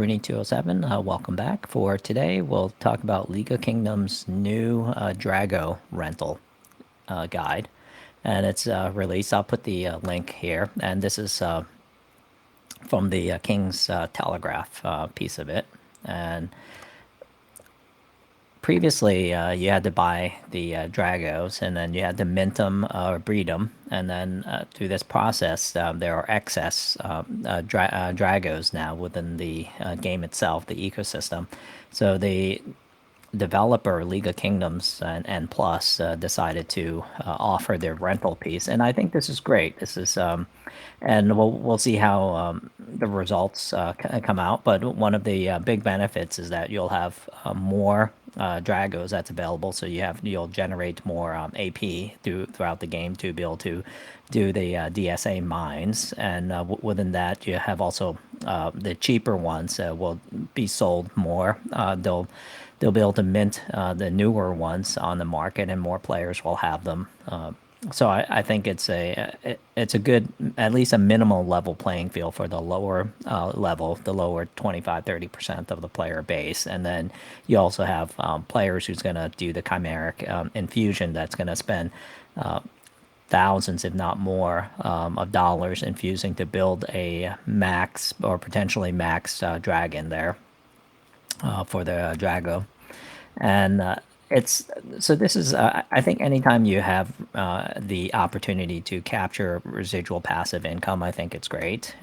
Rooney207. Welcome back. For today, we'll talk about League of Kingdoms' new Drago Rental guide. And it's released. I'll put the link here. And this is from the King's Telegraph piece of it. And previously, you had to buy the Dragos, and then you had to mint them or breed them. And then through this process, there are excess Dragos now within the game itself, the ecosystem. So the developer League of Kingdoms and Plus decided to offer their rental piece, and I think this is great. This is and we'll see how the results come out. But one of the big benefits is that you'll have more Dragos that's available, so you'll generate more AP throughout the game to be able to do the DSA mines, and within that you have also the cheaper ones will be sold more. They'll be able to mint the newer ones on the market, and more players will have them. So I think it's a good, at least a minimal level playing field for the lower level, the lower 25-30% of the player base. And then you also have players who's going to do the chimeric infusion that's going to spend thousands, if not more, of dollars infusing to build a max or potentially max dragon there for the Drago. And it's so this is I think anytime you have the opportunity to capture residual passive income, I think it's great.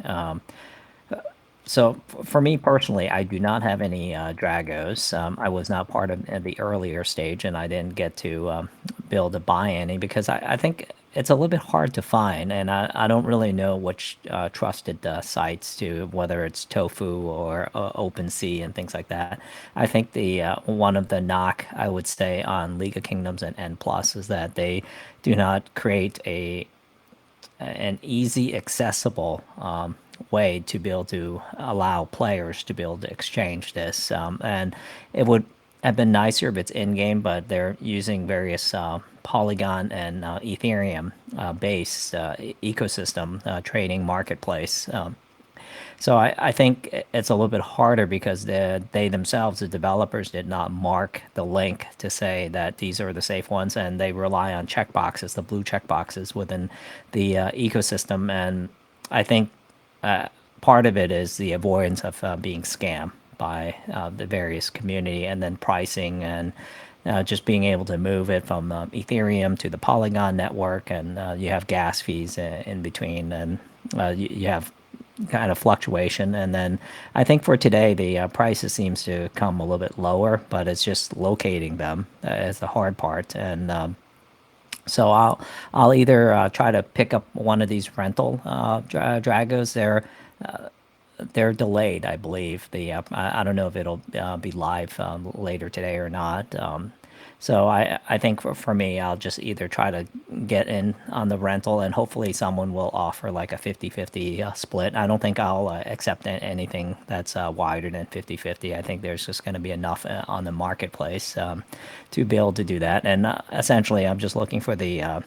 So for me personally, I do not have any Dragos. I was not part of the earlier stage, and I didn't get to build a buy any because I think it's a little bit hard to find, and I don't really know which trusted sites to, whether it's Tofu or OpenSea and things like that. I think the one of the knock I would say on League of Kingdoms and N Plus is that they do not create an easy, accessible way to be able to allow players to be able to exchange this. And it would have been nicer if it's in game, but they're using various Polygon and Ethereum based ecosystem trading marketplace. So I think it's a little bit harder because they themselves, the developers, did not mark the link to say that these are the safe ones, and they rely on checkboxes, the blue checkboxes within the ecosystem. And I think part of it is the avoidance of being scammed by the various community, and then pricing, and just being able to move it from Ethereum to the Polygon network, and you have gas fees in between, and you have kind of fluctuation. And then I think for today the prices seems to come a little bit lower, but it's just locating them as the hard part. And so I'll either try to pick up one of these rental Dragos. They're delayed, I believe. I don't know if it'll be live later today or not. So I think for me, I'll just either try to get in on the rental, and hopefully someone will offer like a 50-50 split. I don't think I'll accept anything that's wider than 50-50. I think there's just going to be enough on the marketplace to be able to do that. And essentially, I'm just looking for the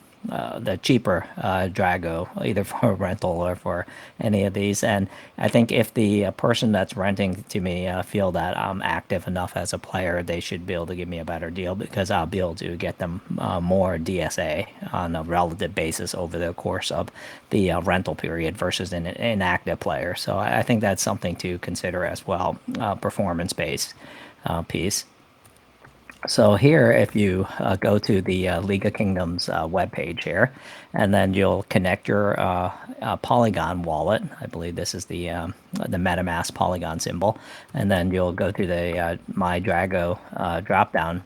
cheaper Drago, either for rental or for any of these. And I think if the person that's renting to me feel that I'm active enough as a player, they should be able to give me a better deal, because I'll be able to get them more DSA on a relative basis over the course of the rental period versus an inactive player. So I think that's something to consider as well, performance-based piece. So here, if you go to the League of Kingdoms webpage here, and then you'll connect your Polygon wallet. I believe this is the MetaMask Polygon symbol, and then you'll go to the My Drago drop-down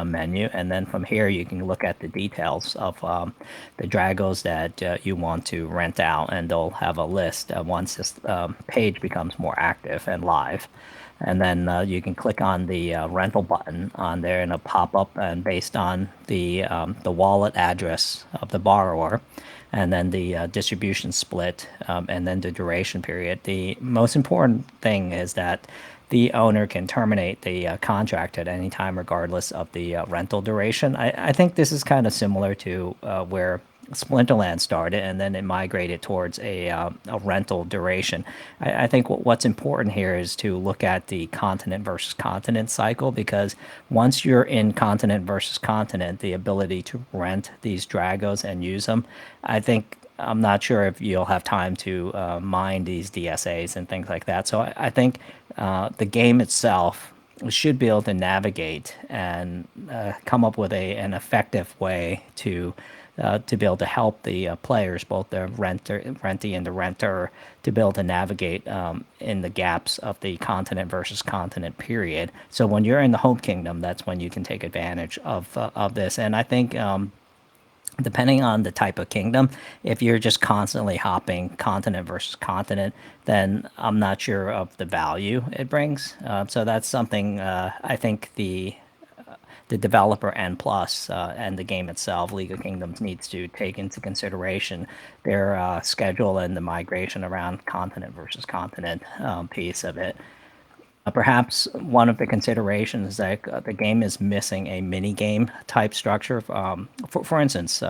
menu, and then from here you can look at the details of the Dragos that you want to rent out, and they'll have a list once this page becomes more active and live. And then you can click on the rental button on there, and it'll pop up, and based on the wallet address of the borrower, and then the distribution split, and then the duration period. The most important thing is that the owner can terminate the contract at any time, regardless of the rental duration. I think this is kind of similar to where Splinterland started, and then it migrated towards a rental duration. I think what's important here is to look at the continent versus continent cycle, because once you're in continent versus continent, the ability to rent these Dragos and use them, I think I'm not sure if you'll have time to mine these DSAs and things like that. So I think the game itself should be able to navigate and come up with an effective way to be able to help the players, both the rentee and the renter, to be able to navigate in the gaps of the continent versus continent period. So when you're in the home kingdom, that's when you can take advantage of this. And I think depending on the type of kingdom, if you're just constantly hopping continent versus continent, then I'm not sure of the value it brings. So that's something I think the developer N plus and the game itself, League of Kingdoms, needs to take into consideration their schedule and the migration around continent versus continent piece of it. Perhaps one of the considerations is that the game is missing a mini game type structure. For instance,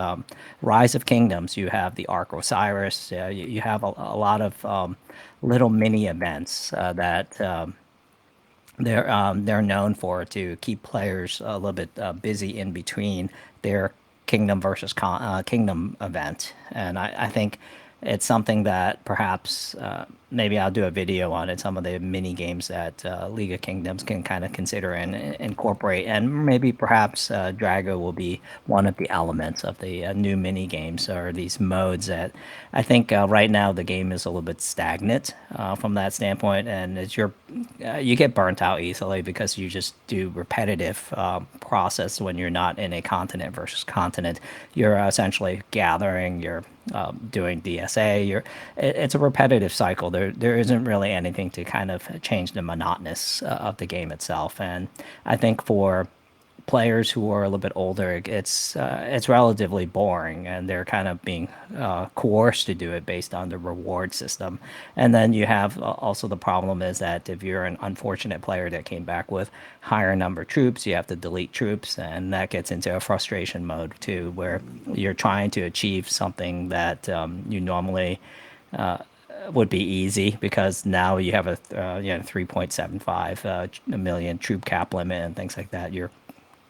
Rise of Kingdoms, you have the Ark Osiris, you have a lot of little mini events that they're known for to keep players a little bit busy in between their kingdom versus kingdom event, and I think it's something that perhaps maybe I'll do a video on it. Some of the mini games that League of Kingdoms can kind of consider and incorporate, and maybe perhaps Drago will be one of the elements of the new mini games or these modes that I think right now the game is a little bit stagnant from that standpoint, and it's you get burnt out easily because you just do repetitive process when you're not in a continent versus continent. You're essentially gathering, you're doing DSA. It's a repetitive cycle. There isn't really anything to kind of change the monotonous of the game itself. And I think for players who are a little bit older, it's relatively boring, and they're kind of being coerced to do it based on the reward system. And then you have also the problem is that if you're an unfortunate player that came back with higher number troops, you have to delete troops, and that gets into a frustration mode too, where you're trying to achieve something that you normally would be easy because now you have a 3.75 million troop cap limit and things like that.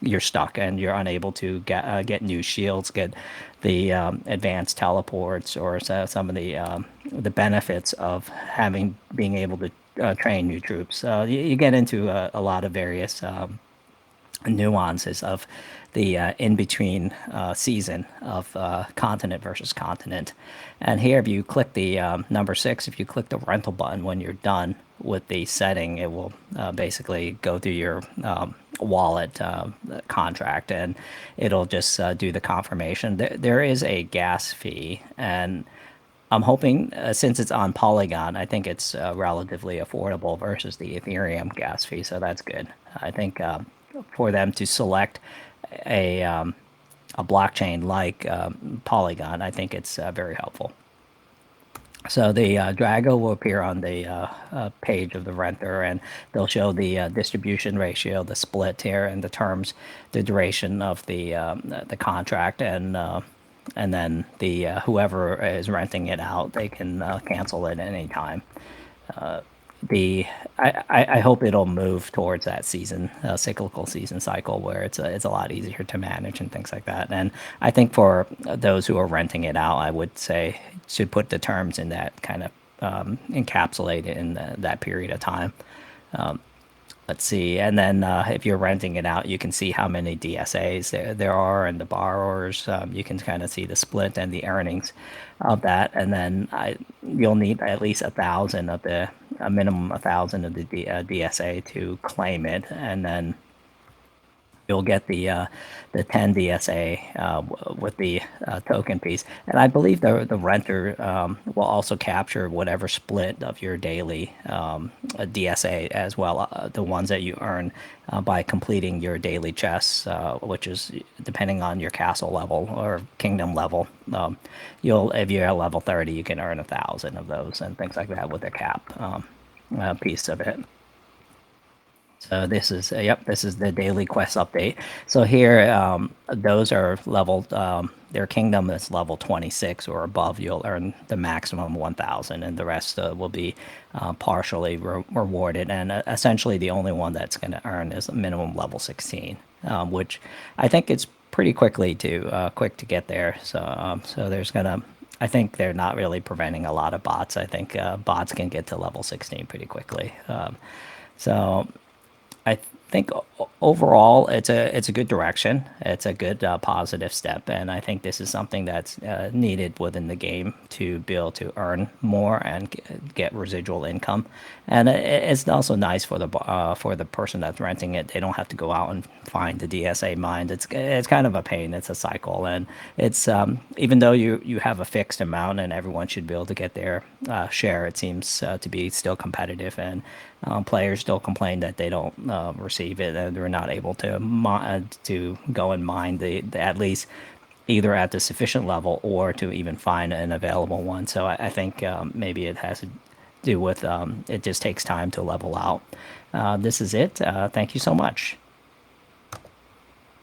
You're stuck and you're unable to get new shields, get the advanced teleports, or some of the benefits of being able to train new troops. You get into a lot of various nuances of the in between season of continent versus continent. And here, if you click the number 6, if you click the rental button when you're done with the setting, it will basically go through your wallet contract, and it'll just do the confirmation. There is a gas fee, and I'm hoping, since it's on Polygon, I think it's relatively affordable versus the Ethereum gas fee, so that's good. I think for them to select a a blockchain like Polygon, I think it's very helpful. So the Drago will appear on the page of the renter, and they'll show the distribution ratio, the split here, and the terms, the duration of the contract, and then the whoever is renting it out, they can cancel it at any time. The I hope it'll move towards that season cyclical season cycle where it's a lot easier to manage and things like that. And I think for those who are renting it out, I would say should put the terms in that kind of encapsulate it in that period of time. Let's see. And then if you're renting it out, you can see how many DSAs there are and the borrowers. You can kind of see the split and the earnings of that. And then you'll need at least 1,000 of a minimum 1,000 of the DSA to claim it. And then you'll get the 10 DSA with the token piece. And I believe the renter will also capture whatever split of your daily DSA as well, the ones that you earn by completing your daily chests, which is depending on your castle level or kingdom level. If you're at level 30, you can earn 1,000 of those and things like that with the cap piece of it. This is yep, this is the daily quest update. So here, those are leveled. Their kingdom is level 26 or above. You'll earn the maximum 1,000, and the rest will be partially rewarded. And essentially, the only one that's going to earn is minimum level 16, which I think it's pretty quick to get there. So there's gonna. I think they're not really preventing a lot of bots. I think bots can get to level 16 pretty quickly. So I think overall it's a good direction. It's a good positive step, and I think this is something that's needed within the game to be able to earn more and get residual income. And it's also nice for the person that's renting it. They don't have to go out and find the DSA mine. It's kind of a pain. It's a cycle, and it's even though you have a fixed amount and everyone should be able to get their share, it seems to be still competitive, and players still complain that they don't receive it, and they're not able to go and mine the at least either at the sufficient level or to even find an available one. So I think maybe it has to do with it just takes time to level out. This is it. Thank you so much.